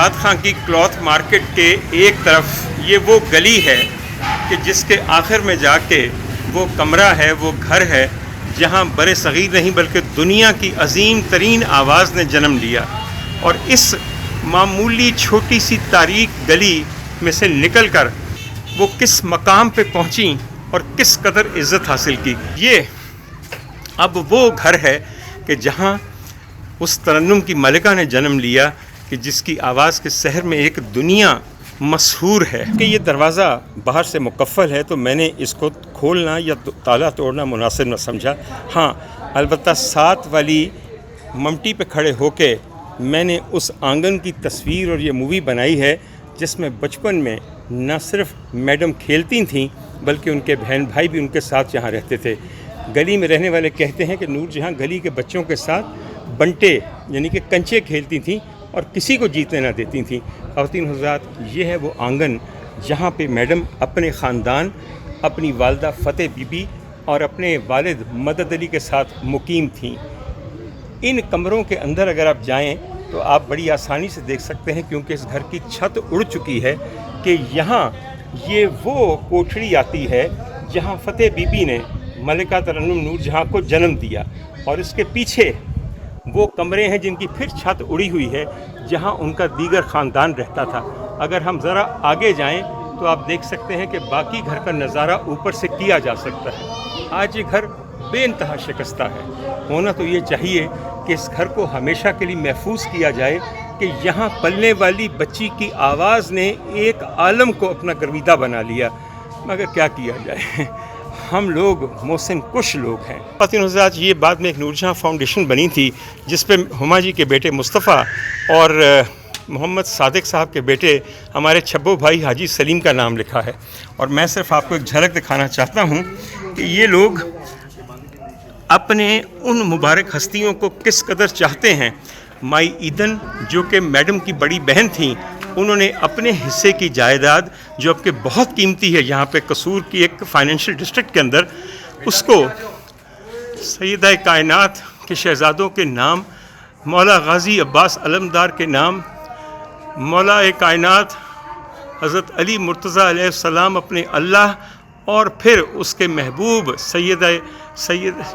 साद खां की cloth market के एक तरफ ये वो गली है कि जिसके आखिर में जाके वो कमरा है, वो घर है जहाँ बड़े सग़ीर नहीं बल्कि दुनिया की अजीम तरीन आवाज़ ने जन्म लिया। और इस मामूली छोटी सी तारीक गली में से निकल कर वो किस मकाम पे पहुँची और किस कदर इज़्ज़त हासिल की। ये अब वो घर है कि जहाँ उस तरन्नुम की मलिका ने जन्म लिया कि जिसकी आवाज़ के शहर में एक दुनिया मशहूर है। कि ये दरवाज़ा बाहर से मुकफ़्फ़ल है तो मैंने इसको खोलना या ताला तोड़ना मुनासिब न समझा। हाँ, अलबत्ता साथ वाली ममटी पे खड़े होके मैंने उस आंगन की तस्वीर और ये मूवी बनाई है जिसमें बचपन में न सिर्फ मैडम खेलती थीं बल्कि उनके बहन भाई भी उनके साथ यहाँ रहते थे। गली में रहने वाले कहते हैं कि नूरजहाँ गली के बच्चों के साथ बंटे यानी कि कंचे खेलती थीं और किसी को जीतने ना देती थीं। ख़वातीन हज़रात, ये है वो आंगन जहाँ पे मैडम अपने ख़ानदान, अपनी वालदा फ़तेह बीबी और अपने वालिद मदद अली के साथ मुकीम थीं। इन कमरों के अंदर अगर आप जाएं तो आप बड़ी आसानी से देख सकते हैं क्योंकि इस घर की छत उड़ चुकी है कि यहाँ ये वो कोठरी आती है जहाँ फ़तेह बीबी ने मलिका तरन्नुम नूरजहाँ को जन्म दिया। और इसके पीछे वो कमरे हैं जिनकी फिर छत उड़ी हुई है जहाँ उनका दीगर ख़ानदान रहता था। अगर हम ज़रा आगे जाएं तो आप देख सकते हैं कि बाकी घर का नज़ारा ऊपर से किया जा सकता है। आज ये घर बेइंतहा शिकस्ता है। होना तो ये चाहिए कि इस घर को हमेशा के लिए महफूज किया जाए कि यहाँ पलने वाली बच्ची की आवाज़ ने एक आलम को अपना गर्विदा बना लिया। मगर क्या किया जाए, हम लोग मोहसिन कुछ लोग हैं। ख़वातीन हज़रात, ये बाद में एक नूरजहाँ फाउंडेशन बनी थी जिस पे हुमा जी के बेटे मुस्तफ़ा और मोहम्मद सादिक साहब के बेटे हमारे छब्बो भाई हाजी सलीम का नाम लिखा है। और मैं सिर्फ आपको एक झलक दिखाना चाहता हूँ कि ये लोग अपने उन मुबारक हस्तियों को किस कदर चाहते हैं। माई ईदन जो कि मैडम की बड़ी बहन थीं, उन्होंने अपने हिस्से की जायदाद जो अब के बहुत कीमती है यहाँ पे कसूर की एक फाइनेंशियल डिस्ट्रिक्ट के अंदर, उसको सैयदा कायनात के शहज़ादों के नाम, मौला गाज़ी अब्बास अलमदार के नाम, मौला कायनात हज़रत अली मुर्तज़ा अलैहिस्सलाम अपने अल्लाह और फिर उसके महबूब सैयद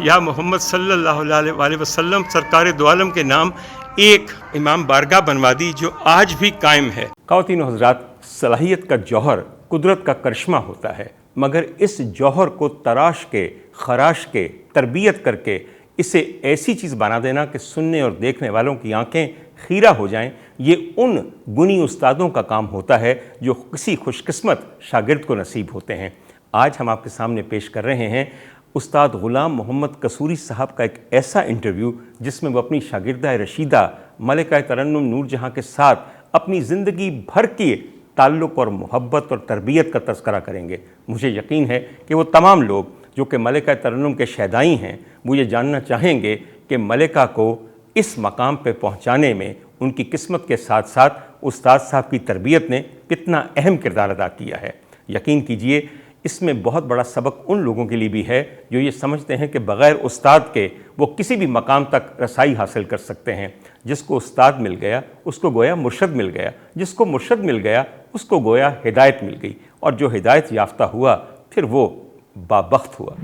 या मोहम्मद सल्लल्लाहु अलैहि वसल्लम सरकार दो आलम के नाम एक इमाम बारगाह बनवा दी जो आज भी कायम है। ख़वातीन हज़रात, सलाहियत का जौहर कुदरत का करिश्मा होता है, मगर इस जौहर को तराश के, खराश के, तरबियत करके इसे ऐसी चीज़ बना देना कि सुनने और देखने वालों की आंखें खीरा हो जाएं, ये उन गुनी उस्तादों का काम होता है जो किसी खुशकिस्मत शागिर्द को नसीब होते हैं। आज हम आपके सामने पेश कर रहे हैं उस्ताद ग़ुलाम मोहम्मद कसूरी साहब का एक ऐसा इंटरव्यू जिसमें वो अपनी शागिर्दा रशीदा मलिका तरन्नुम नूरजहाँ के साथ अपनी ज़िंदगी भर के ताल्लुक़ और मोहब्बत और तरबियत का तज़किरा करेंगे। मुझे यकीन है कि वो तमाम लोग जो कि मलिका तरन्नुम के शहदाई हैं वो ये जानना चाहेंगे कि मलिका को इस मकाम पे पहुँचाने में उनकी किस्मत के साथ साथ उस्ताद साहब की तरबियत ने कितना अहम किरदार अदा किया है। यकीन कीजिए, इसमें बहुत बड़ा सबक उन लोगों के लिए भी है जो ये समझते हैं कि बग़ैर उस्ताद के वो किसी भी मकाम तक रसाई हासिल कर सकते हैं। जिसको उस्ताद मिल गया उसको गोया मुर्शद मिल गया, जिसको मुर्शद मिल गया उसको गोया हिदायत मिल गई, और जो हिदायत याफ्ता हुआ फिर वो बाबख्त हुआ।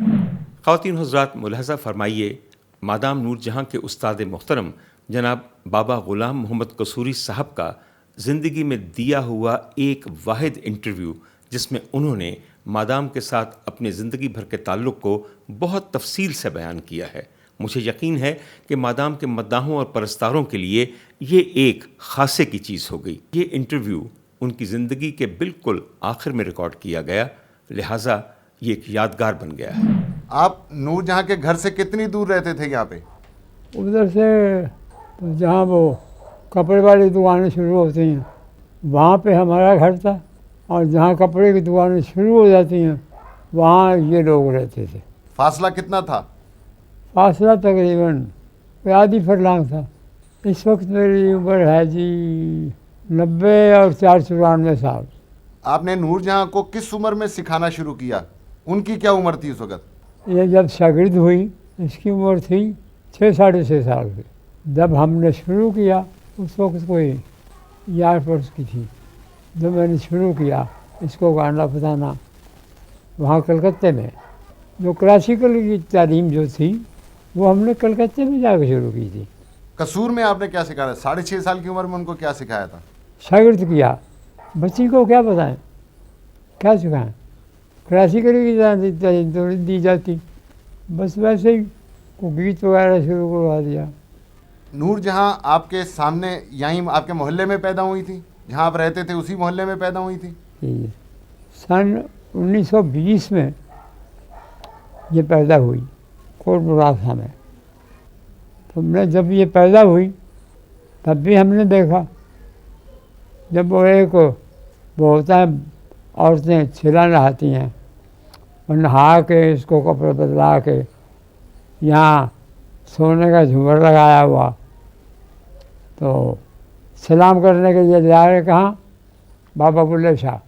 ख़वातीन हज़रात, मुलाहज़ा फरमाइए, मादाम नूरजहाँ के उस्ताद मोहतरम जनाब बाबा ग़ुलाम मोहम्मद कसूरी साहब का ज़िंदगी में दिया हुआ एक वाहिद इंटरव्यू जिसमें उन्होंने मादाम के साथ अपने ज़िंदगी भर के ताल्लुक़ को बहुत तफसील से बयान किया है। मुझे यकीन है कि मादाम के मद्दाहों और परस्तारों के लिए ये एक खासे की चीज़ हो गई। ये इंटरव्यू उनकी ज़िंदगी के बिल्कुल आखिर में रिकॉर्ड किया गया, लिहाजा ये एक यादगार बन गया है। आप नूरजहाँ के घर से कितनी दूर रहते थे यहाँ पे? उधर से तो जहाँ वो कपड़े वाली दुकानें शुरू होती हैं वहाँ पे हमारा घर था, और जहाँ कपड़े की दुकानें शुरू हो जाती हैं वहाँ ये लोग रहते थे। फासला कितना था? फासला तकरीबन आधी फरलांग था। इस वक्त मेरी उम्र है जी 90 और 494 साल। आपने नूरजहाँ को किस उम्र में सिखाना शुरू किया? उनकी क्या उम्र थी उस वक्त? ये जब शागिर्द हुई इसकी उम्र थी 6 साढ़े 6 साल की। जब हमने शुरू किया उस वक्त कोई 11 वर्ष की थी जब मैंने शुरू किया इसको गाना बजाना वहाँ कलकत्ते में। जो क्लासिकल की तालीम जो थी वो हमने कलकत्ते में जाकर शुरू की थी। कसूर में आपने क्या सिखाया? 6.5 साल की उम्र में उनको क्या सिखाया था? शागिर्द किया। बच्ची को क्या बताएं, क्या सिखाएं? क्लासिकल की तालीम तो दी जाती, बस वैसे ही को गीत वगैरह शुरू करवा दिया। नूरजहां आपके सामने यहीं आपके मोहल्ले में पैदा हुई थी? जहां आप रहते थे उसी मोहल्ले में पैदा हुई थी? जी। सन 1920 में ये पैदा हुई कोट मुरासा में। तो मैं जब ये पैदा हुई तब भी हमने देखा जब वो होता है औरतें छिला नहाती हैं और नहा के इसको कपड़े बदला के यहाँ सोने का झूमर लगाया हुआ, तो सलाम करने के लिए जा रहे कहाँ? बाबा बुल्ले शाह।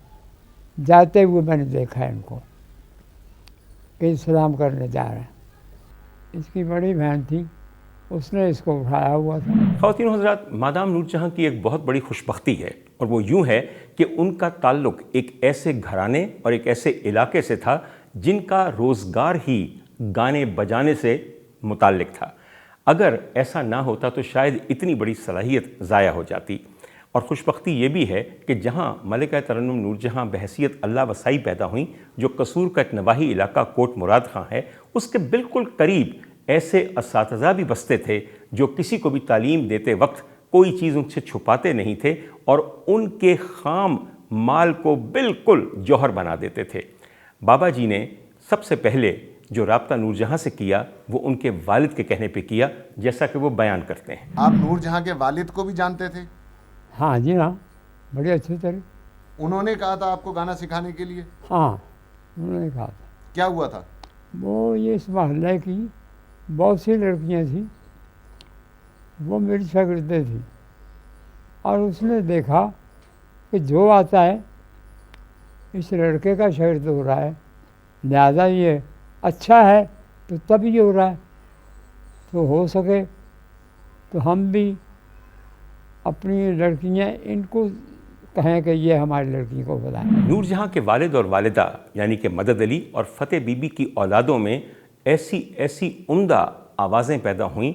जाते हुए मैंने देखा है इनको कि सलाम करने जा रहे हैं। इसकी बड़ी बहन थी, उसने इसको उठाया हुआ था। ख़वातीन हज़रात, मादाम नूरजहां की एक बहुत बड़ी खुशबख्ती है और वो यूँ है कि उनका ताल्लुक़ एक ऐसे घराने और एक ऐसे इलाके से था जिनका रोज़गार ही गाने बजाने से मुताल्लिक़ था। अगर ऐसा ना होता तो शायद इतनी बड़ी सलाहियत ज़ाया हो जाती। और खुशबख्ती ये भी है कि जहाँ मलिका तरन्नुम नूरजहां बहैसियत अल्लाह वसाई पैदा हुई, जो कसूर का एक नवाही इलाका कोट मुराद खां है, उसके बिल्कुल करीब ऐसे असातिज़ा भी बसते थे जो किसी को भी तालीम देते वक्त कोई चीज़ उनसे छुपाते नहीं थे और उनके खाम माल को बिल्कुल जौहर बना देते थे। बाबा जी ने सबसे पहले जो राब्ता नूरजहां से किया वो उनके वालिद के कहने पे किया, जैसा कि वो बयान करते हैं। आप नूरजहां के वालिद को भी जानते थे? हाँ जी, हाँ, बड़ी अच्छी तरह। उन्होंने कहा था आपको गाना सिखाने के लिए? हाँ, उन्होंने कहा था। क्या हुआ था? वो ये इस मोहल्ले की बहुत सी लड़कियां थी, वो मेरी शागिर्दें थी और उसने देखा कि जो आता है इस लड़के का शागिर्द हो रहा है, लिहाजा ये अच्छा है तो तभी ये हो रहा है, तो हो सके तो हम भी अपनी लड़कियां इनको कहें कि ये हमारी लड़की को बताएं। नूरजहां के वालिद और वालिदा यानी कि मदद अली और फ़तेह बीबी की औलादों में ऐसी ऐसी उम्दा आवाज़ें पैदा हुईं,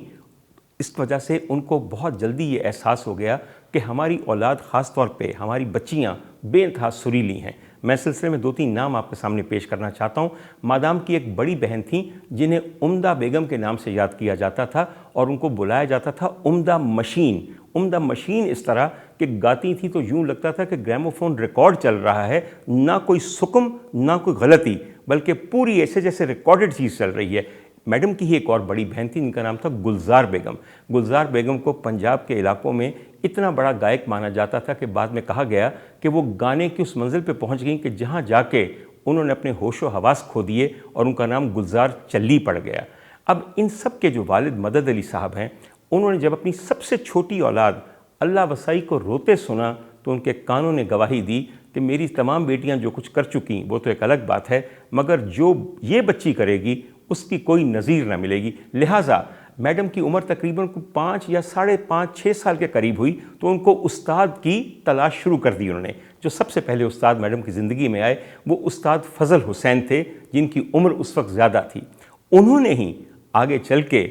इस वजह से उनको बहुत जल्दी ये एहसास हो गया कि हमारी औलाद, ख़ास तौर पे हमारी बच्चियाँ बेइंतहा सुरीली हैं। मैं सिलसिले में 2-3 नाम आपके सामने पेश करना चाहता हूँ। मादाम की एक बड़ी बहन थी जिन्हें उम्दा बेगम के नाम से याद किया जाता था और उनको बुलाया जाता था उम्दा मशीन। उम्दा मशीन इस तरह कि गाती थी तो यूँ लगता था कि ग्रामोफोन रिकॉर्ड चल रहा है, ना कोई सुकम ना कोई गलती, बल्कि पूरी ऐसे जैसे रिकॉर्डेड चीज़ चल रही है। मैडम की ही एक और बड़ी बहन थी, इनका नाम था गुलजार बेगम। गुलजार बेगम को पंजाब के इलाकों में इतना बड़ा गायक माना जाता था कि बाद में कहा गया कि वो गाने की उस मंजिल पे पहुंच गई कि जहां जाके उन्होंने अपने होशो हवास खो दिए और उनका नाम गुलजार चल्ली पड़ गया। अब इन सब के जो वालिद मदद अली साहब हैं, उन्होंने जब अपनी सबसे छोटी औलाद अल्लाह वसाई को रोते सुना तो उनके कानों ने गवाही दी कि मेरी तमाम बेटियां जो कुछ कर चुकी वो तो एक अलग बात है, मगर जो ये बच्ची करेगी उसकी कोई नज़ीर ना मिलेगी। लिहाजा मैडम की उम्र तकरीबन 5 या 5.5-6 साल के करीब हुई तो उनको उस्ताद की तलाश शुरू कर दी उन्होंने। जो सबसे पहले उस्ताद मैडम की ज़िंदगी में आए वो उस्ताद फ़ज़ल हुसैन थे, जिनकी उम्र उस वक्त ज़्यादा थी। उन्होंने ही आगे चल के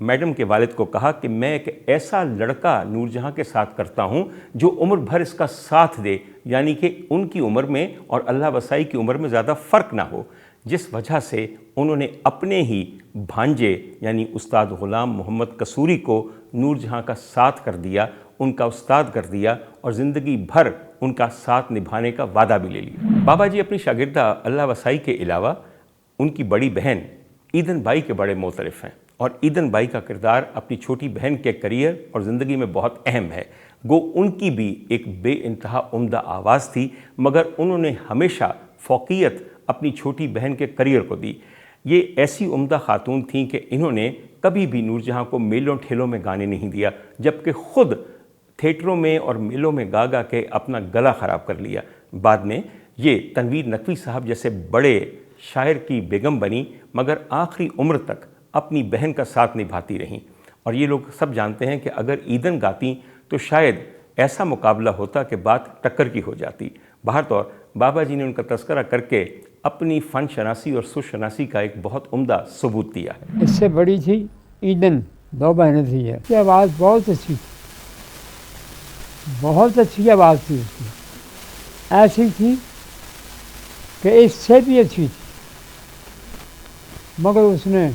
मैडम के वालिद को कहा कि मैं एक ऐसा लड़का नूरजहां के साथ करता हूँ जो उम्र भर इसका साथ दे, यानी कि उनकी उम्र में और अल्लाह वसाई की उम्र में ज़्यादा फ़र्क ना हो। जिस वजह से उन्होंने अपने ही भांजे यानी उस्ताद ग़ुलाम मोहम्मद कसूरी को नूरजहां का साथ कर दिया, उनका उस्ताद कर दिया और ज़िंदगी भर उनका साथ निभाने का वादा भी ले लिया। बाबा जी अपनी शागिर्दा अल्लाह वसाई के अलावा उनकी बड़ी बहन ईदन बाई के बड़े मोतरफ़ हैं और ईदन बाई का किरदार अपनी छोटी बहन के करियर और ज़िंदगी में बहुत अहम है। गो उनकी भी एक बेइंतहा उम्दा आवाज़ थी, मगर उन्होंने हमेशा फ़ौक़ियत अपनी छोटी बहन के करियर को दी। ये ऐसी उम्दा खातून थीं कि इन्होंने कभी भी नूरजहां को मेलों ठेलों में गाने नहीं दिया, जबकि ख़ुद थिएटरों में और मेलों में गा गा के अपना गला ख़राब कर लिया। बाद में ये तनवीर नकवी साहब जैसे बड़े शायर की बेगम बनी, मगर आखिरी उम्र तक अपनी बहन का साथ निभाती रहीं। और ये लोग सब जानते हैं कि अगर ईदन गाती तो शायद ऐसा मुकाबला होता कि बात टक्कर की हो जाती। बहरतौर बाबा जी ने उनका तस्करा करके अपनी फ़न शनासी और सुशनासी का एक बहुत उम्दा सबूत दिया है। इससे बड़ी थी ईदन, 2 बहनें थी है। उसकी आवाज़ बहुत अच्छी थी, बहुत अच्छी आवाज़ थी उसकी, ऐसी थी कि इससे भी अच्छी थी, मगर उसने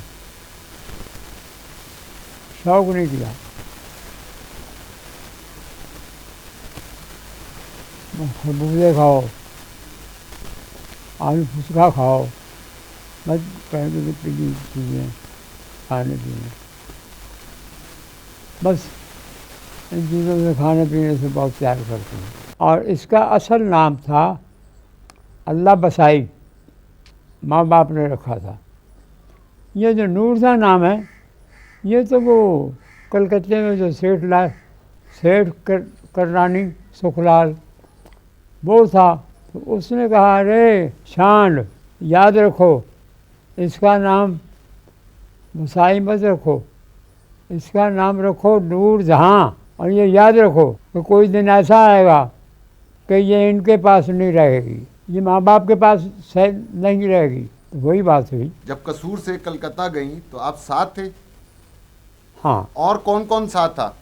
शौक नहीं किया। खरबूजे खाओ, आलू फुचका खाओ, बस कहने पीली चीज़ें खाने पीने, बस इन चीज़ों से खाने पीने से बहुत प्यार करते हैं। और इसका असल नाम था अल्लाह बसाई, माँ बाप ने रखा था। ये जो नूरजहाँ नाम है, ये तो वो कलकत्ते में जो सेठ कररानी सुखलाल वो था, तो उसने कहा अरे शान याद रखो, इसका नाम बसाई मत रखो, इसका नाम रखो नूरजहाँ। और ये याद रखो कि कोई दिन ऐसा आएगा कि ये इनके पास नहीं रहेगी, ये माँ बाप के पास नहीं रहेगी। तो वही बात हुई। जब कसूर से कलकत्ता गई तो आप साथ थे? हाँ। और कौन कौन साथ था?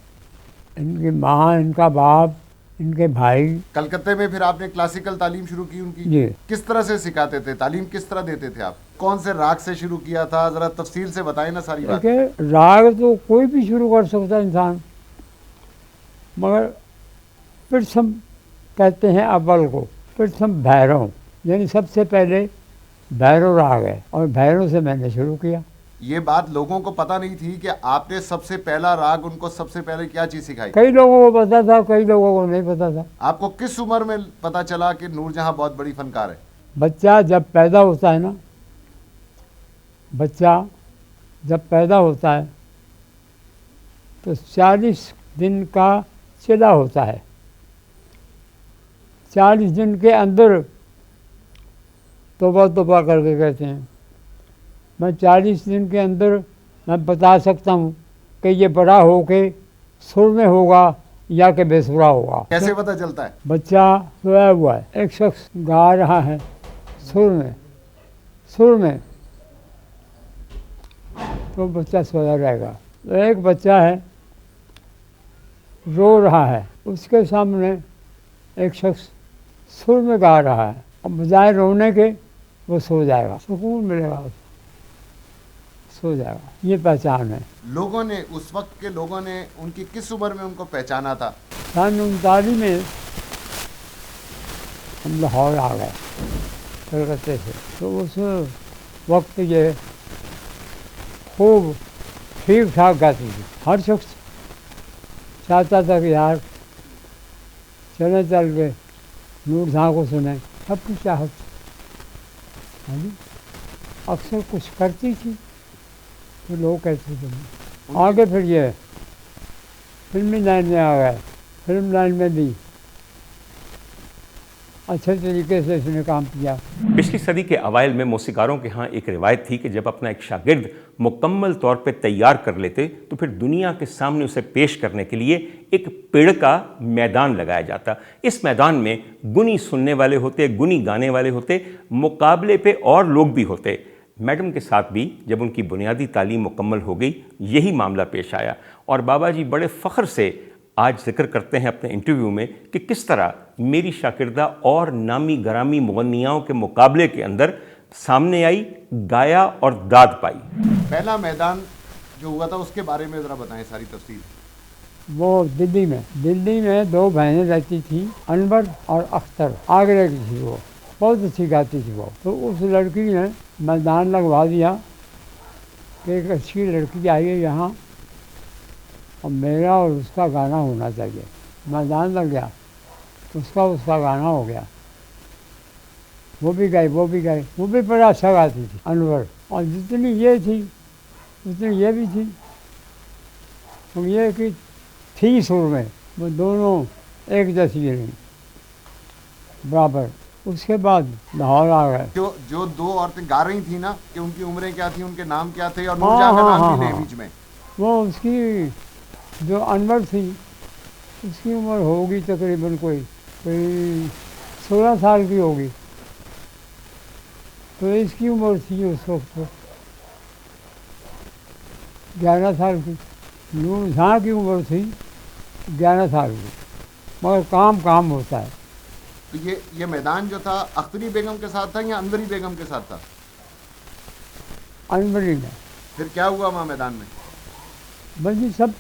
इनकी माँ, इनका बाप, इनके भाई। कलकत्ते में फिर आपने क्लासिकल तालीम शुरू की उनकी? जी। किस तरह से सिखाते थे, तालीम किस तरह देते थे आप? कौन से राग से शुरू किया था, जरा तफसील से बताएं ना सारी बात। राग तो कोई भी शुरू कर सकता है इंसान, मगर प्रथम कहते हैं अव्वल को, प्रथम भैरव, यानी सबसे पहले भैरव राग है, और भैरव से मैंने शुरू किया। ये बात लोगों को पता नहीं थी कि आपने सबसे पहला राग उनको सबसे पहले क्या चीज़ सिखाई? कई लोगों को पता था, कई लोगों को नहीं पता था। आपको किस उम्र में पता चला कि नूरजहाँ बहुत बड़ी फनकार है? बच्चा जब पैदा होता है ना, बच्चा जब पैदा होता है तो 40 दिन का चिला होता है। 40 दिन के अंदर तौबा तौबा करके कहते हैं, मैं 40 दिन के अंदर मैं बता सकता हूँ कि ये बड़ा हो के सुर में होगा या कि बेसुरा होगा। कैसे पता चलता है? बच्चा सोया हुआ है, एक शख्स गा रहा है सुर में, तो बच्चा सोया रहेगा। तो एक बच्चा है रो रहा है, उसके सामने एक शख्स सुर में गा रहा है, और बजाय रोने के वो सो जाएगा, सुकून मिलेगा उसको, सो जाएगा। ये पहचान है। लोगों ने, उस वक्त के लोगों ने उनकी किस उम्र में उनको पहचाना था? सन 39 में हम लाहौर आ गए कलकत्ते से, तो उस वक्त ये खूब ठीक ठाक गाती थी। हर शख्स चाहता था कि यार चले चल के नूरजहाँ को सुने, सबकी चाहत। हाँ जी, अक्सर कुछ करती थी तो लोग कहते थे। आगे फिर ये फिल्मी लाइन में आ गए, फिल्म लाइन में भी अच्छे तरीके से इसने काम किया। पिछली सदी के अवाइल में मौसीकारों के यहाँ एक रिवायत थी कि जब अपना एक शागिर्द मुकम्मल तौर पे तैयार कर लेते तो फिर दुनिया के सामने उसे पेश करने के लिए एक पेड़ का मैदान लगाया जाता। इस मैदान में गुनी सुनने वाले होते, गुनी गाने वाले होते, मुकाबले पे और लोग भी होते। मैडम के साथ भी जब उनकी बुनियादी तालीम मुकम्मल हो गई, यही मामला पेश आया, और बाबा जी बड़े फ़ख्र से आज जिक्र करते हैं अपने इंटरव्यू में कि किस तरह मेरी शाकिर्दा और नामी गरामी मुगन्नियाओं के मुकाबले के अंदर सामने आई, गाया और दाद पाई। पहला मैदान जो हुआ था उसके बारे में ज़रा बताएं सारी तफसील। वो दिल्ली में 2 बहनें रहती थी, अनवर और अख्तर, आगरे की थी। वो बहुत अच्छी गाती थी वो। तो उस लड़की ने मैदान लगवा दिया कि एक अच्छी लड़की आई है यहाँ और मेरा और उसका गाना होना चाहिए। मैदान लग गया, उसका गाना हो गया। वो भी गई, वो भी बड़ा अच्छा गाती थी अनवर, और जितनी ये थी उतनी ये भी थी। तो ये कि थी सुर में, वो दोनों एक जैसी रही बराबर। उसके बाद लाहौर आ गए। जो 2 औरतें गा रही थी ना, कि उनकी उम्रें क्या थी, उनके नाम क्या थे, और नूरजहाँ का नाम भी नहीं बीच में। वो उसकी जो अनवर थी उसकी उम्र होगी तकरीबन कोई कोई 16 साल की होगी। तो इसकी उम्र थी उस वक्त तो 11 साल की। नूरजहाँ की उम्र थी 11 साल की। मगर काम काम होता है। तो ये मैदान जो था अख्तरी बेगम के साथ था या अनवरी बेगम के साथ था? अनबरी में फिर क्या हुआ वहाँ मैदान में? बस जी सब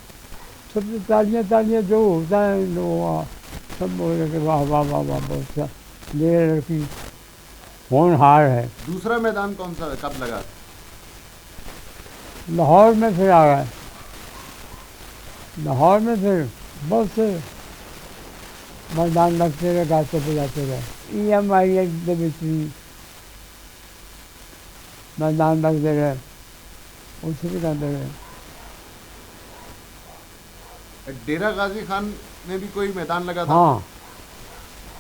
तालियाँ तालियाँ जो होता है वो सब बोले कि वाह वाह वाह वाह बहुत सा ये लड़की होनहार है। दूसरा मैदान कौन सा कब लगा? लाहौर में फिर आ गए। लाहौर में फिर बहुत से मैदान लगते रहे, गाते बजाते रहे। EMI के बीच भी मैदान लगते रहे, उसे भी गाते रहे। डेरा गाजी खान में भी कोई मैदान लगा था? हाँ,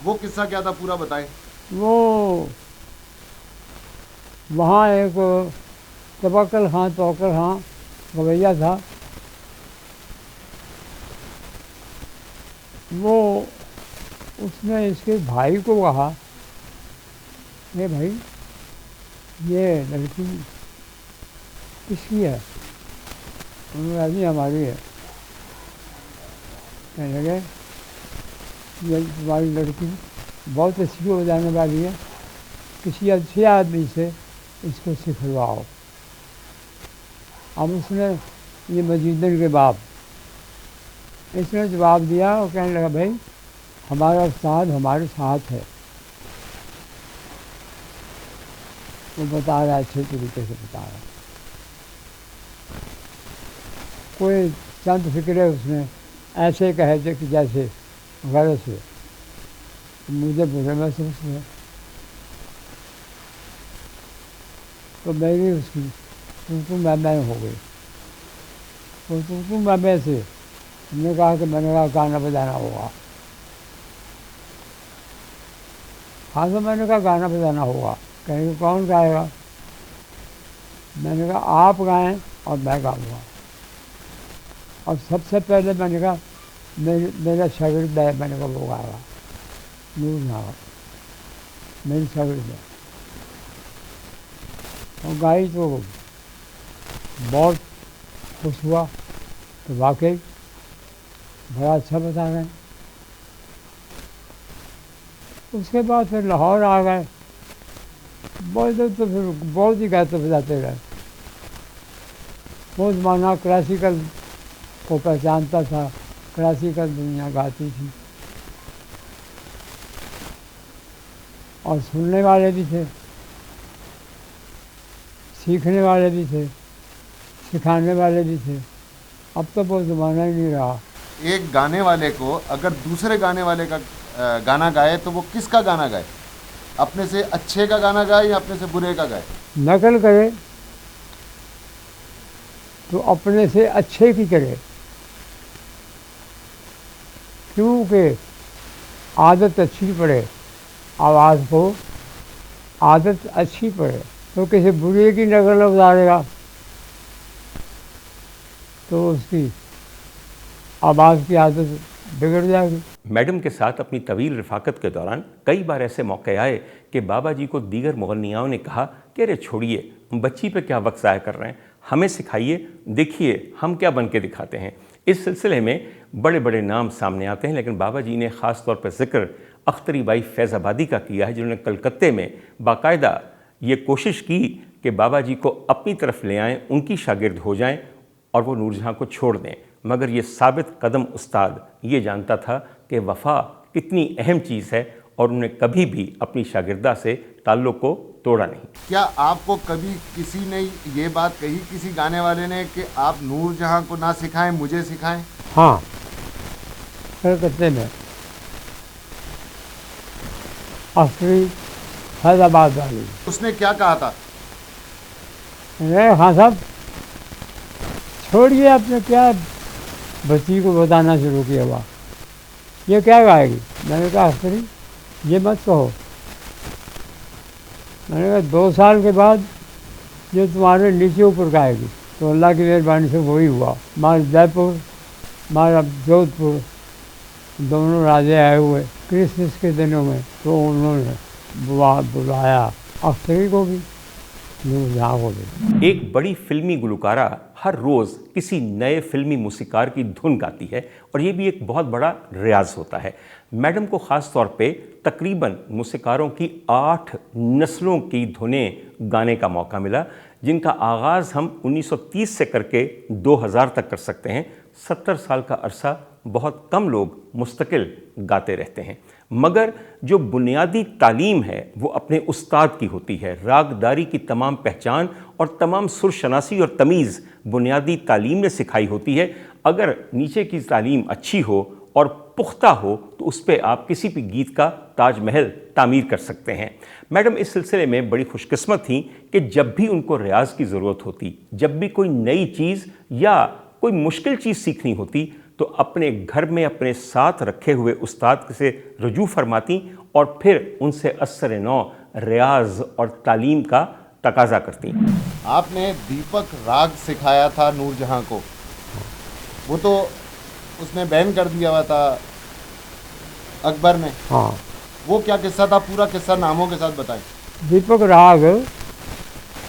वो किस्सा क्या था, पूरा बताएं। वो वहाँ एक तवक्कल खां गवैया था। वो उसने इसके भाई को कहा, ये भाई ये लड़की किसकी है? उन्होंने अभी हमारी है। कहने लगे ये तुम्हारी लड़की बहुत अच्छी हो जाने वाली है, किसी अच्छे आदमी से इसको सिखलवाओ। अब उसने, ये मजीदन के बाप, इसने जवाब दिया और कहने लगा भाई हमारा उस्ताद हमारे साथ है। वो बता रहा है, अच्छे तरीके से बता रहा है। कोई चंद फिक्रे उसने ऐसे कहे थे कि जैसे गलत से मुझे बुरे महसूस हुआ। तो मेरी उसकी तू मैं हो गई। तो तू मैं से हमने कहा कि मैंने कहा गाना बजाना होगा। हाँ, तो मैंने कहा गाना बजाना होगा। कहेंगे कौन गाएगा? मैंने कहा आप गाएं और मैं गाऊंगा। और सबसे पहले मैंने कहा मेरा शागिर्द है, मैंने कहा वो गाएगा, नूरजहाँ मेरी शागिर्द है। और गाई तो बहुत खुश हुआ तो वाकई बड़ा अच्छा बता गए। उसके बाद फिर लाहौर आ गए। बहुत देर तो फिर बहुत ही गाते बजाते रहे। बहुत माना क्लासिकल को पहचानता था, क्लासिकल दुनिया गाती थी और सुनने वाले भी थे, सीखने वाले भी थे, सिखाने वाले भी थे। अब तो वो ज़माना ही नहीं रहा। एक गाने वाले को अगर दूसरे गाने वाले का गाना गाए तो वो किसका गाना गाए? अपने से अच्छे का गाना गाए या अपने से बुरे का गाए? नकल करे तो अपने से अच्छे की करे, क्योंकि आदत अच्छी पड़े, आवाज़ को आदत अच्छी पड़े। तो किसी बुरे की नकल उतारेगा तो उसकी आवाज़ की आदत बिगड़ जाएगी। मैडम के साथ अपनी तवील रफ़ाकत के दौरान कई बार ऐसे मौके आए कि बाबा जी को दीगर मुग़न्नियाओं ने कहा कि अरे छोड़िए, बच्ची पे क्या वक्त ज़ाया कर रहे हैं, हमें सिखाइए, देखिए हम क्या बन के दिखाते हैं। इस सिलसिले में बड़े बड़े नाम सामने आते हैं, लेकिन बाबा जी ने ख़ास तौर पर ज़िक्र अख्तरी बाई फैज़ाबादी का किया है, जिन्होंने कलकत्ते में बाकायदा ये कोशिश की कि बाबा जी को अपनी तरफ ले आएँ, उनकी शागिर्द हो जाएं और वो नूरजहाँ को छोड़ दें। मगर ये साबित कदम उस्ताद ये जानता था कि वफ़ा कितनी अहम चीज़ है और उन्हें कभी भी अपनी शागिर्दा से ताल्लुक़ को तोड़ा नहीं। क्या आपको कभी किसी ने ये बात कही, किसी गाने वाले ने, कि आप नूरजहाँ को ना सिखाएं, मुझे सिखाएं? हाँ, कलकत्ते में अख्तरी फैज़ाबाद वाली। उसने क्या कहा था? हाँ साहब, छोड़िए, आपने क्या बच्ची को बताना शुरू किया हुआ, ये क्या गाएगी? मैंने कहा अख्तरी ये मत कहो। मैंने कहा 2 साल के बाद ये तुम्हारे नीचे ऊपर गाएगी। तो अल्लाह की मेहरबानी से वही हुआ। हमारे जयपुर, हमारा जोधपुर, दोनों राजे आए हुए क्रिसमस के दिनों में, तो उन्होंने बुलाया अख्तरी को भी, नूरजहाँ को भी। एक बड़ी फिल्मी गुलकारा हर रोज़ किसी नए फिल्मी मूसीकार की धुन गाती है और ये भी एक बहुत बड़ा रियाज होता है। मैडम को ख़ास तौर पे तकरीबन मूसीकारों की 8 नस्लों की धुनें गाने का मौका मिला, जिनका आगाज़ हम 1930 से करके 2000 तक कर सकते हैं। 70 साल का अरसा बहुत कम लोग मुस्तकिल गाते रहते हैं, मगर जो बुनियादी तालीम है वो अपने उस्ताद की होती है। रागदारी की तमाम पहचान और तमाम सुरशनासी और तमीज़ बुनियादी तालीम ने सिखाई होती है। अगर नीचे की तालीम अच्छी हो और पुख्ता हो तो उस पर आप किसी भी गीत का ताजमहल तामीर कर सकते हैं। मैडम इस सिलसिले में बड़ी खुशकिस्मत थी कि जब भी उनको रियाज की ज़रूरत होती, जब भी कोई नई चीज़ या कोई मुश्किल चीज़ सीखनी होती, तो अपने घर में अपने साथ रखे हुए उस्ताद से रुजू फरमाती और फिर उनसे असर नौ रियाज और तालीम का तकाजा करती। आपने दीपक राग सिखाया था नूरजहाँ को, वो तो उसने बैन कर दिया हुआ था अकबर ने। हाँ, वो क्या किस्सा था, पूरा किस्सा नामों के साथ बताएं। दीपक राग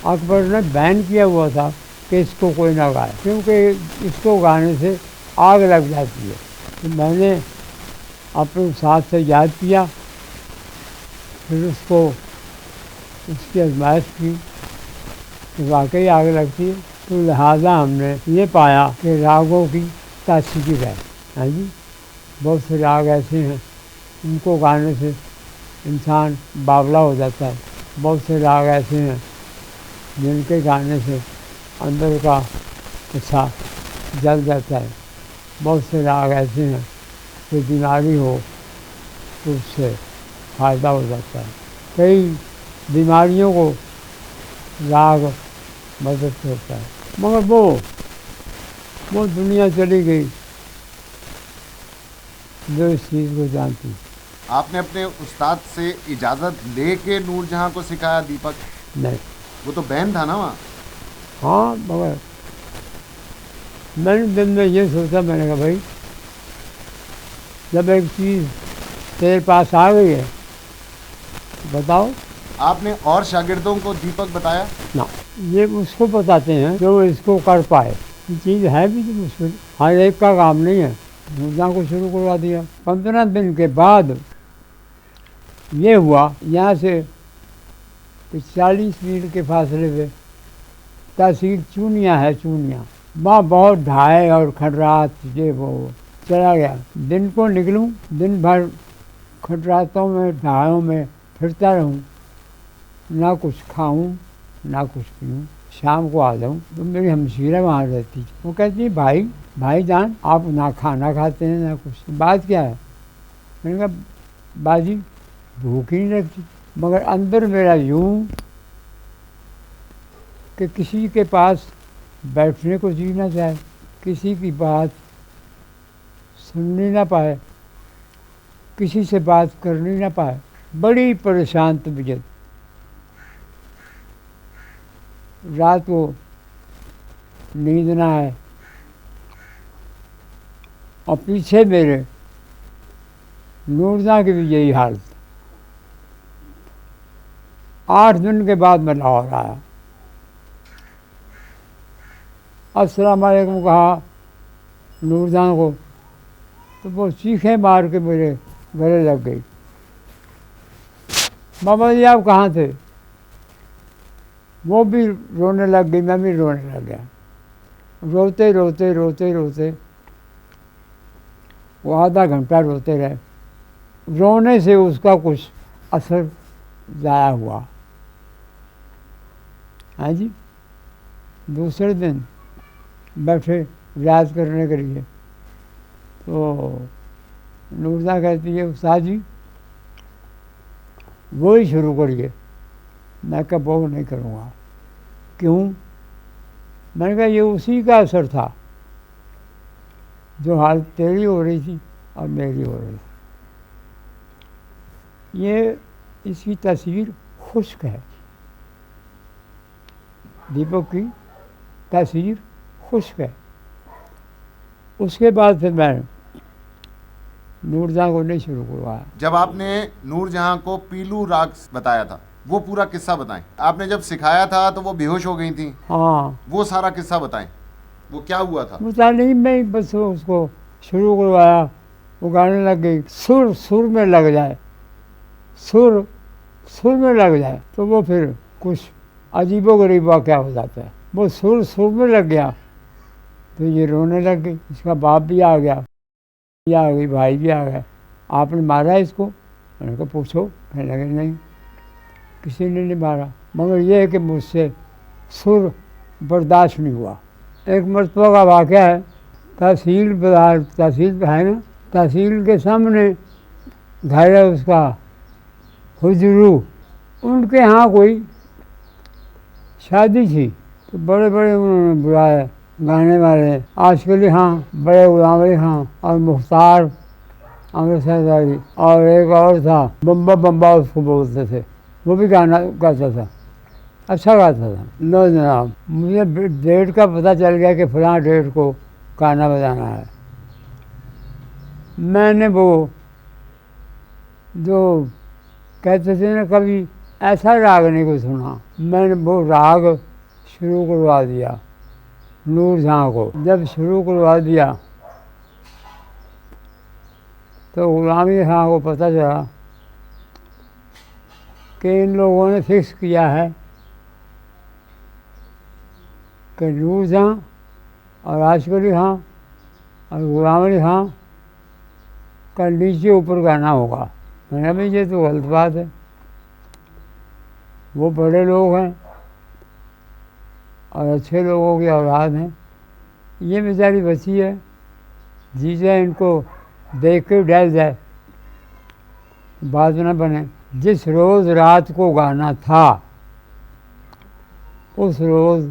अकबर ने बैन किया हुआ था कि इसको कोई ना गाए, क्योंकि इसको गाने से आग लग जाती है। तो मैंने अपने साथ से याद किया, फिर उसकी आजमाइश की कि वाकई आग लगती है। तो लिहाजा हमने ये पाया कि रागों की तासीर है। हाँ जी, बहुत से राग ऐसे हैं उनको गाने से इंसान बावला हो जाता है। बहुत से राग ऐसे हैं जिनके गाने से अंदर का हिस्सा जल जाता है। बहुत से राग ऐसे हैं कि बीमारी हो तो उससे फ़ायदा हो जाता है। कई बीमारियों को राग मदद करता है, मगर वो दुनिया चली गई जो इस चीज़ को जानती। आपने अपने उस्ताद से इजाज़त लेके नूरजहाँ को सिखाया दीपक? नहीं। वो तो बैन था ना वहाँ। हाँ, मगर मैंने दिन में ये सोचा, मैंने कहा भाई जब एक चीज़ तेरे पास आ गई है बताओ। आपने और शागिर्दों को दीपक बताया? ना, ये उसको बताते हैं जो इसको कर पाए। ये चीज़ है भी तो मुश्किल, हर एक का काम नहीं है। नूरजहाँ को शुरू करवा दिया। 15 दिन के बाद ये हुआ, यहाँ से 40 मील के फासले पे तहसील चूनिया है, चूनिया। वहाँ बहुत ढाए और खंडरात ये वो चला गया। दिन को निकलूं, दिन भर खंडरातों में ढायों में फिरता रहूं, ना कुछ खाऊं ना कुछ पीऊं। शाम को आ जाऊं तो मेरी हमशीरा वहाँ रहती, वो कहती है भाईजान आप ना खाना खाते हैं ना कुछ, बात क्या है? मैंने कहा बाजी भूख ही नहीं लगती। मगर अंदर मेरा यूं कि किसी के पास बैठने को जी ना चाहे, किसी की बात सुननी ना पाए, किसी से बात करनी ना पाए। बड़ी परेशान तबीयत। रात को नींद ना आए और पीछे मेरे नूरजहाँ की भी यही हालत। 8 दिन के बाद मैं लाहौर आया। अस्सलाम वालेकुम कहा नूरजहाँ को तो वो चीखें मार के मेरे गले लग गई। बाबा जी आप कहाँ थे? वो भी रोने लग गई, मैं भी रोने लग गया। रोते रोते रोते रोते वो आधा घंटा रोते रहे। रोने से उसका कुछ असर ज़ाया हुआ। हाँ जी, दूसरे दिन बैठे रियाज करने के लिए तो नूरजहाँ कहती है उस्ताद जी वो ही शुरू करिए। मैं कहा वो नहीं करूँगा। क्यों? मैंने कहा ये उसी का असर था जो हालत तेरी हो रही थी और मेरी हो रही थी। ये इसकी तस्वीर खुश्क है, दीपक की तस्वीर खुश्क है। उसके बाद फिर मैं नूरजहाँ को नहीं शुरू करवाया। जब आपने नूरजहाँ को पीलू राग बताया था, वो पूरा किस्सा बताएं। आपने जब सिखाया था तो वो बेहोश हो गई थी, हाँ, वो सारा किस्सा बताएं, वो क्या हुआ था। पता नहीं, मैं बस उसको शुरू करवाया, वो गाने लग गई। सुर सुर में लग जाए, सुर सुर में लग जाए तो वो फिर कुछ अजीबोगरीब वाक़या हो जाता है। वो सुर सुर में लग गया तो ये रोने लग गई। इसका बाप भी आ गया, ये आ गई, भाई भी आ गया। आपने मारा इसको? मैंने कहा पूछो। कहने लगे नहीं, किसी ने नहीं मारा, मगर ये है कि मुझसे सुर बर्दाश्त नहीं हुआ। एक मरतबा का वाक़या है, तहसील बाजार, तहसील है ना, तहसील के सामने घर है उसका, हुजरू, उनके यहाँ कोई शादी थी तो बड़े बड़े उन्होंने बुलाए गाने वाले, आजकल हाँ, बड़े गुलाम अली खां और मुख्तार अमृतसरदारी, और एक और था बम्बा बम्बा उसको बोलते थे, वो भी गाना गाता था, अच्छा गाता था। लो जनाब, मुझे डेट का पता चल गया कि फलां डेट को गाना बजाना है। मैंने वो जो कहते थे ना कभी, ऐसा राग नहीं को सुना, मैंने वो राग शुरू करवा दिया नूरजहाँ को। जब शुरू करवा दिया तो गुलाम अली खां को पता चला कि इन लोगों ने फिक्स किया है कि नूरजहाँ और आशिक अली खां और गुलाम अली खां का नीचे ऊपर गाना होगा। मैंने कहा भाई ये तो गलत बात है, वो बड़े लोग हैं और अच्छे लोगों की औलाद हैं, ये बेचारी बच्ची है, जीजा इनको देख के डर जाए, बात न बने। जिस रोज़ रात को गाना था उस रोज़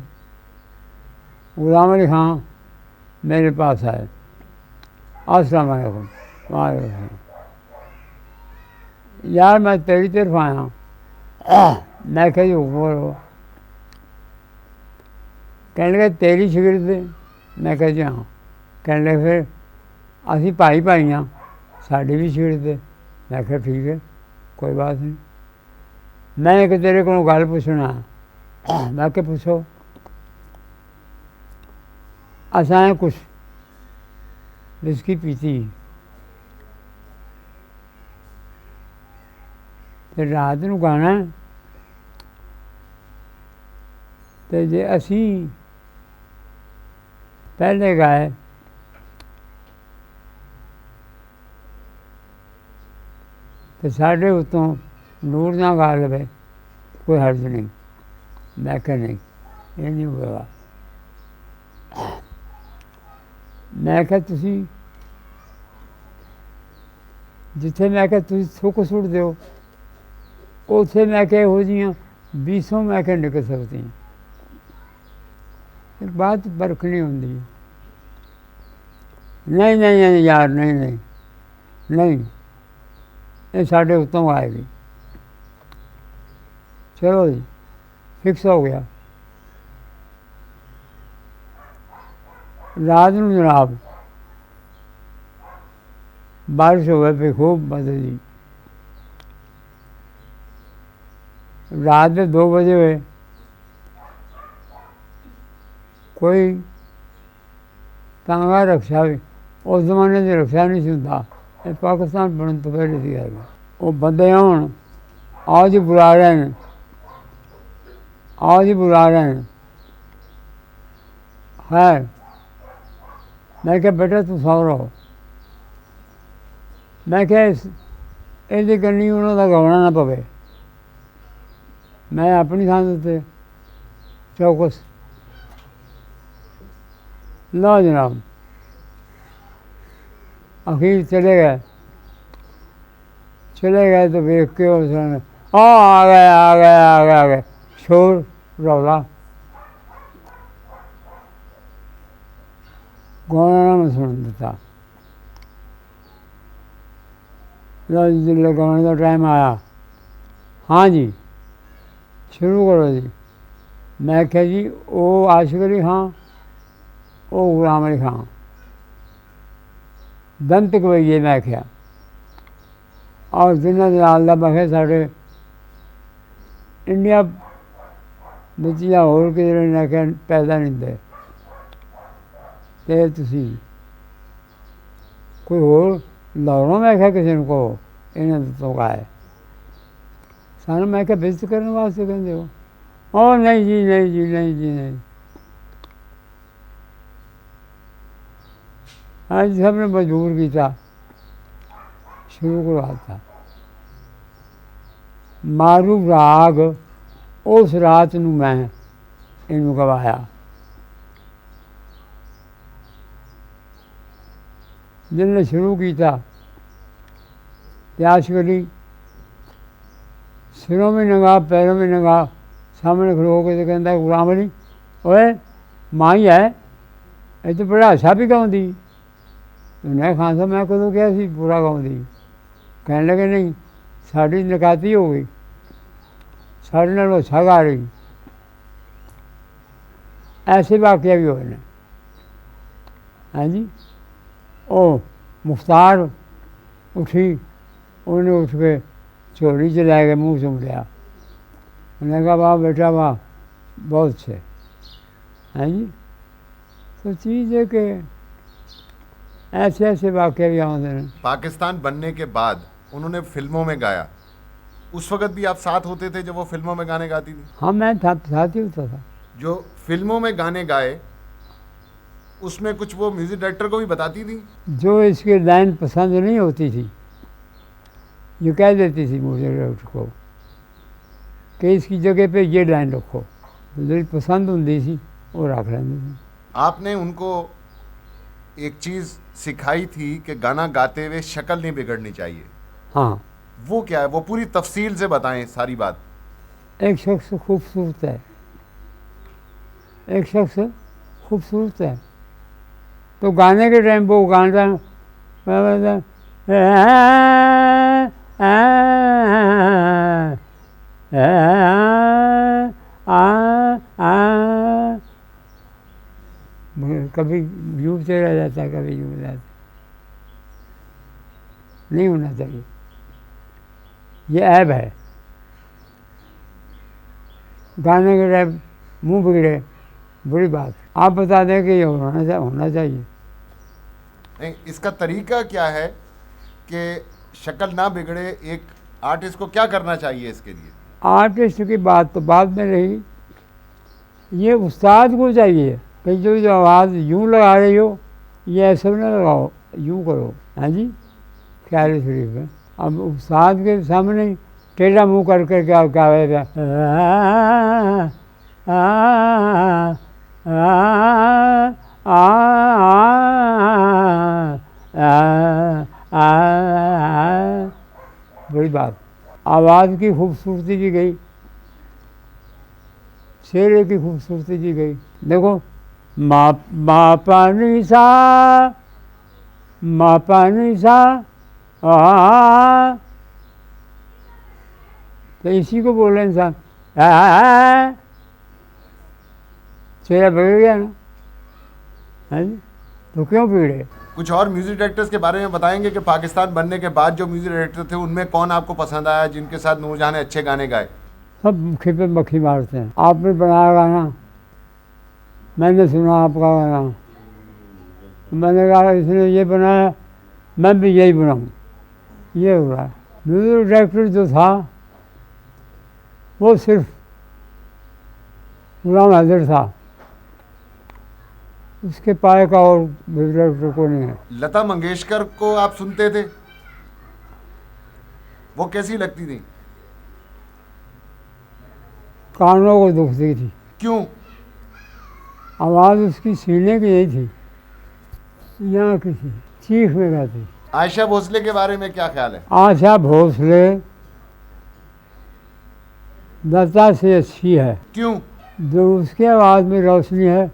गुलाम अली खां मेरे पास आए, अस्सलाम वालेकुम। वालेकुम। यार मैं तेरी तरफ आया। मैं कही बोलो। कहने लगे तेरी शिगिर्द? मैं कह जी हाँ। कहने लगे फिर असी भाई भाई हाँ, साड़ी भी शिगिर्द। मैं कहा ठीक है, कोई बात नहीं। मैं कि तेरे को गल पूछना। मैं क्या पूछो। असां कुछ विस्की पीती तो रात नूं गाना तो जे असी पहले गाए तो साढ़े उत्तों नूरजहाँ गा लवे, कोई हर्ज नहीं। मैं कहा नहीं, ये नहीं होगा। मैं कहा तुसी जिथे मैं कहा तुसी थुक सुट दो, उत्थे मैं कहा हो जियां 20 मैं कहा निकल सकती हैं। एक बात परखनी होंदी है। नहीं नहीं नहीं यार, नहीं नहीं नहीं, ये साढ़े उत्तों आएगी। चलो जी, फिक्स हो गया। रात नूं जनाब बारिश हो गई, खूब बदली। रात के 2 बजे हुए, कोई तांगा रक्षा भी, उस जमाने से रक्षा नहीं सी हुंदा, पाकिस्तान बनने तो पहले की गल। वो बंदे आउण, आओ जी बुला रहे हैं, आओ जी बुला रहे हैं। है मैं क्या बेटा तू सौ रहो। मैं क्या ये करनी उन्होंने गवाना ना पवे। मैं अपनी थां उत्ते चौकस। लो जनाब, अखीर चले गए। चले गए तो देख के उसने आ गए आ गए आ गए आ गए, शोर रौला। गाना ना मैं सुन देता। जिसले गाने का टाइम आया, हाँ जी शुरू करो जी। मैं क्या जी वो आशिक अली खां, वो गुलाम अली खां, दंत गवैये। मैं क्या और जिन्हें अल्लाह बखे साढ़े इंडिया बच्चियाँ होर किधरे ना कह पैदा नहीं दे ते तुसी कोई होर लाहौरों में क्या किसी को इन्हें तो कहा है सानू मैं क्या बेइज्जत करने वास्ते कहते हो ओ नहीं जी नहीं जी नहीं जी नहीं आज सबने मजबूर किया शुरू करवाता मारू राग उस रात नूं मैं इनू गवाया जिन्हें शुरू किया त्याश करी सिरों में नंगा पैरों में नंगा सामने खलो के तो कहता गुलाम अली ओए माँ ही है ये तो बड़ा अच्छा भी गाँदी उन्हें खान साहब मैं कदों क्या सी पूरा गाँदी कहने लगे नहीं साड़ी नकाती हो गई साढ़े नाल अच्छा गा रही ऐसे वाकया भी होए ने हाँ जी ओ मुख्तार उठी उन्हें उठ के चोरी च लै गए मुँह चुम लिया उन्हें कहा वाह बेटा वाह बहुत अच्छे हाँ जी तो चीज़ है कि ऐसे ऐसे वाकये भी आते हैं। पाकिस्तान बनने के बाद उन्होंने फिल्मों में गाया, उस वक्त भी आप साथ होते थे जब वो फिल्मों में गाने गाती थी? हाँ मैं साथ ही होता था। जो फिल्मों में गाने गाए उसमें कुछ वो म्यूजिक डायरेक्टर को भी बताती थी? जो इसकी लाइन पसंद नहीं होती थी ये कह देती थी म्यूजिक डायरेक्टर को कि इसकी जगह पे ये लाइन रखो, जो पसंद होती थी वो रख लेंगे थी। आपने उनको एक चीज़ सिखाई थी कि गाना गाते हुए शक्ल नहीं बिगड़नी चाहिए। हाँ वो क्या है, वो पूरी तफसील से बताएं सारी बात। एक शख्स खूबसूरत है, एक शख्स खूबसूरत है तो गाने के टाइम वो गाना कभी यूँ से रह जाता है, कभी यूँ जाता है, नहीं होना चाहिए, ये ऐब है। गाने के टाइम मुंह बिगड़े बुरी बात, आप बता दें कि ये होना चाहिए। नहीं, इसका तरीका क्या है कि शक्ल ना बिगड़े? एक आर्टिस्ट को क्या करना चाहिए इसके लिए? आर्टिस्ट की बात तो बाद में रही, ये उस्ताद को चाहिए कि जो आवाज़ यूँ लगा रही हो ये ऐसे ना लगाओ, यूँ करो। हाँ जी, ख्याल शरीफ है। अब उस्ताद के सामने टेढ़ा मुँह करके क्या गाएगा, बड़ी बात। आवाज़ की खूबसूरती की गई, चेहरे की खूबसूरती की गई। देखो मा पानी सा तो इसी को बोले इंसान, चेहरा बिगड़ गया ना। है जी, तो क्यों बिगड़े? कुछ और म्यूजिक डायरेक्टर्स के बारे में बताएंगे कि पाकिस्तान बनने के बाद जो म्यूजिक डायरेक्टर थे उनमें कौन आपको पसंद आया, जिनके साथ नूरजहां ने अच्छे गाने गाए? सब मुखी पे मक्खी मारते हैं। आपने बनाया गाना, मैंने सुना आपका गाना, मैंने कहा इसने ये बनाया मैं भी यही बनाऊँ, ये हो रहा है। म्यूजिक डायरेक्टर जो था वो सिर्फ गुलाम हैदर था, उसके पाए का और म्यूजिक डायरेक्टर को नहीं है। लता मंगेशकर को आप सुनते थे, वो कैसी लगती थी? कानों को दुखती थी। क्यों? आवाज़ उसकी सीने की नहीं थी, यहाँ की थी, चीख में गाती। आयशा भोसले के बारे में क्या ख्याल है? आशा भोसले लता से अच्छी है। क्यों? जो उसके आवाज़ में रोशनी है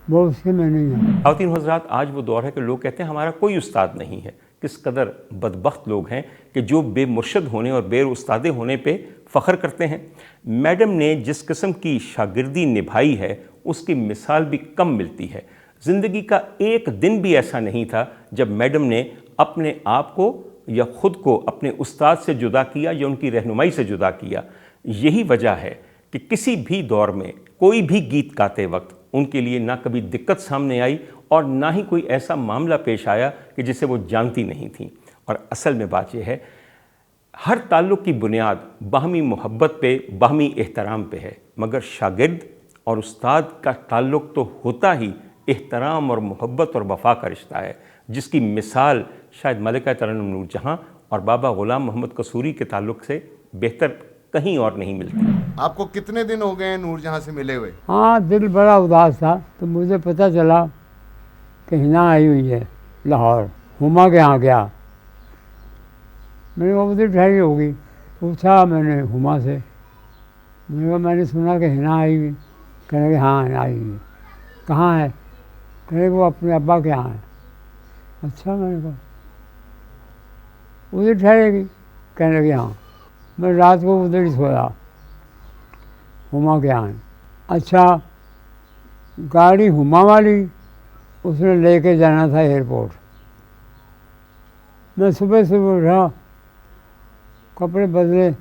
वो उसके में नहीं है। खातिन हज़रात, आज वो दौर है कि लोग कहते हैं हमारा कोई उस्ताद नहीं है। किस कदर बदबख्त लोग हैं कि जो बेमुर्शद होने और बेउस्तादे होने पे फ़ख्र करते हैं। मैडम ने जिस किस्म की शागिर्दी निभाई है उसकी मिसाल भी कम मिलती है। ज़िंदगी का एक दिन भी ऐसा नहीं था जब मैडम ने अपने आप को या ख़ुद को अपने उस्ताद से जुदा किया या उनकी रहनुमाई से जुदा किया। यही वजह है कि किसी भी दौर में कोई भी गीत गाते वक्त उनके लिए ना कभी दिक्कत सामने आई और ना ही कोई ऐसा मामला पेश आया कि जिसे वो जानती नहीं थी। और असल में बात यह है, हर ताल्लुक़ की बुनियाद बाहमी मोहब्बत पे, बाहमी एहतराम पे है, मगर शागिर्द और उस्ताद का ताल्लुक़ तो होता ही एहतराम और मोहब्बत और वफ़ा का रिश्ता है, जिसकी मिसाल शायद मलिका तरन्नुम नूरजहां और बाबा ग़ुलाम मोहम्मद कसूरी के ताल्लुक़ से बेहतर कहीं और नहीं मिलती। आपको कितने दिन हो गए नूरजहां से मिले हुए? हाँ, दिल बड़ा उदास था तो मुझे पता चला कि हिना आई हुई है लाहौर, हुमा के यहाँ गया। मैंने कहा उधर ठहरी होगी। पूछा मैंने हुमा से, मैंने कहा मैंने सुना कि हिना आई हुई। कहने लगे हाँ आई हुई। कहाँ है? कहने वो अपने अब्बा के यहाँ है। अच्छा, मैंने कहा उधर ठहरेगी? कहने लगे हाँ। मैं रात को उधर ही सोया, हुमा के यहाँ। अच्छा, गाड़ी हुमा वाली उसने लेके जाना था एयरपोर्ट। मैं सुबह सुबह उठा, कपड़े बदले,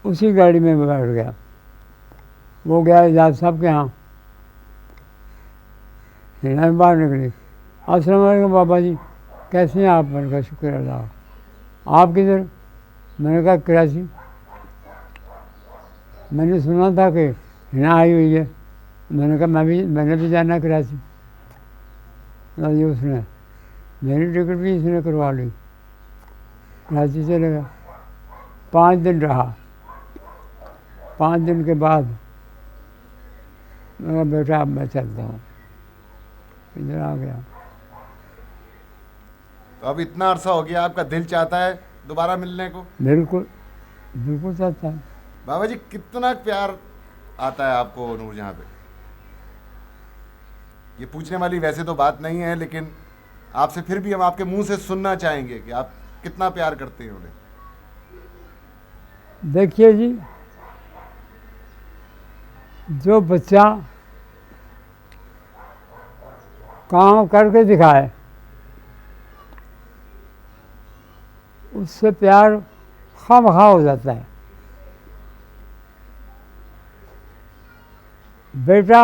उसी गाड़ी में बैठ गया। वो गया एजाज साहब के यहाँ। हिना बाहर निकली। अस्सलाम वालेकुम बाबा जी, कैसे हैं आप? मैंने कहा शुक्र अल्लाह। आप किधर? मैंने कहा कराची। मैंने सुना था कि हिना आई हुई है। मैंने कहा मैंने भी जाना कराची। ये उसने मेरी टिकट भी इसने करवा ली। कराची चले गया। 5 दिन रहा। 5 दिन के बाद मैं कहा बेटा अब मैं चलता हूँ। इधर आ गया। तो अब इतना अरसा हो गया, आपका दिल चाहता है दोबारा मिलने को? बिल्कुल बिल्कुल चाहता है। बाबा जी, कितना प्यार आता है आपको नूरजहां पे? ये पूछने वाली वैसे तो बात नहीं है, लेकिन आपसे फिर भी हम आपके मुंह से सुनना चाहेंगे कि आप कितना प्यार करते हैं उन्हें। देखिए जी, जो बच्चा काम करके दिखाए उससे प्यार खामखा हो जाता है। बेटा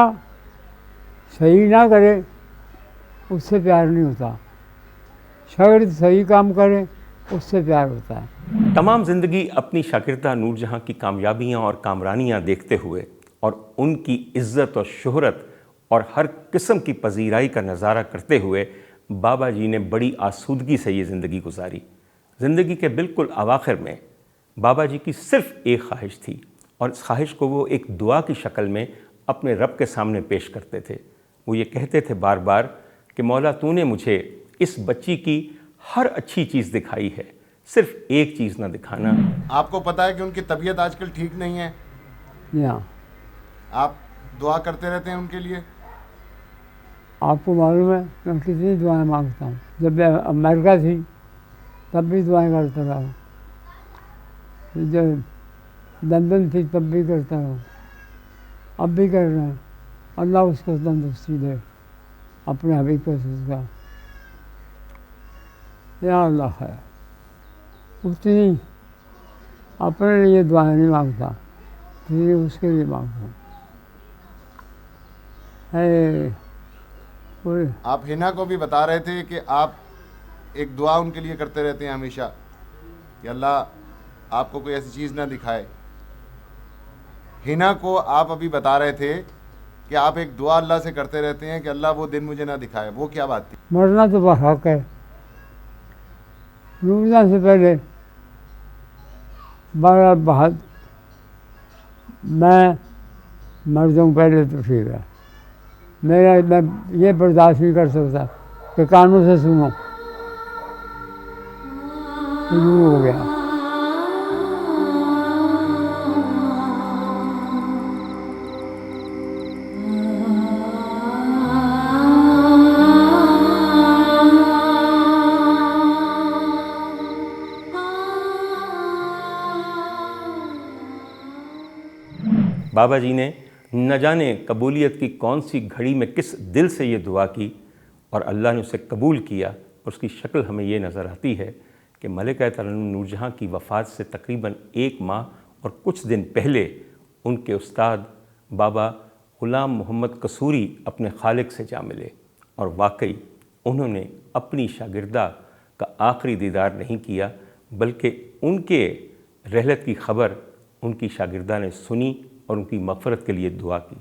सही ना करे उससे प्यार नहीं होता, शागिर्द सही काम करे उससे प्यार होता है। तमाम ज़िंदगी अपनी शागिर्दा नूरजहां की कामयाबियां और कामरानियां देखते हुए और उनकी इज़्ज़त और शोहरत और हर किस्म की पजीराई का नज़ारा करते हुए बाबा जी ने बड़ी आसूदगी से ये ज़िंदगी गुजारी। ज़िंदगी के बिल्कुल अवाखिर में बाबा जी की सिर्फ़ एक ख्वाहिश थी और इस ख्वाहिश को वो एक दुआ की शक्ल में अपने रब के सामने पेश करते थे। वो ये कहते थे बार बार कि मौला तूने मुझे इस बच्ची की हर अच्छी चीज़ दिखाई है, सिर्फ एक चीज़ ना दिखाना। आपको पता है कि उनकी तबीयत आजकल ठीक नहीं है, या आप दुआ करते रहते हैं उनके लिए? आपको मालूम है मैं कितनी दुआएं मांगता हूँ। जब मैं अमेरिका थी तब भी दुआएं करता रहा, जब लंदन थी तब भी करता रहा, अब भी कर रहे हैं। अल्लाह उसको तंदुरुस्ती दे, अपने हबीब को उसका। या अल्लाह है, उतनी अपने लिए दुआएं नहीं मांगता, फिर उसके लिए मांगता हूँ। आप हिना को भी बता रहे थे कि आप एक दुआ उनके लिए करते रहते हैं हमेशा कि अल्लाह आपको कोई ऐसी चीज़ ना दिखाए। हिना को आप अभी बता रहे थे कि आप एक दुआ अल्लाह से करते रहते हैं कि अल्लाह वो दिन मुझे ना दिखाए, वो क्या बात थी? मरना तो हक है। नूरजहां से पहले बड़ा बहुत मैं मर जाऊँ पहले तो ठीक है। मैं ये बर्दाश्त नहीं कर सकता कि कानों से सुनो, शुरू हो गया। बाबा जी ने न जाने कबूलियत की कौन सी घड़ी में किस दिल से ये दुआ की और अल्लाह ने उसे कबूल किया और उसकी शक्ल हमें ये नज़र आती है कि मलिका तरन्नुम नूरजहाँ की वफ़ात से तकरीबन 1 माह और कुछ दिन पहले उनके उस्ताद बाबा ग़ुलाम मोहम्मद कसूरी अपने खालिक से जा मिले और वाकई उन्होंने अपनी शागिर्दा का आखिरी दीदार नहीं किया, बल्कि उनके रहलत की ख़बर उनकी शागिर्दा ने सुनी और उनकी मग़फ़रत के लिए दुआ की।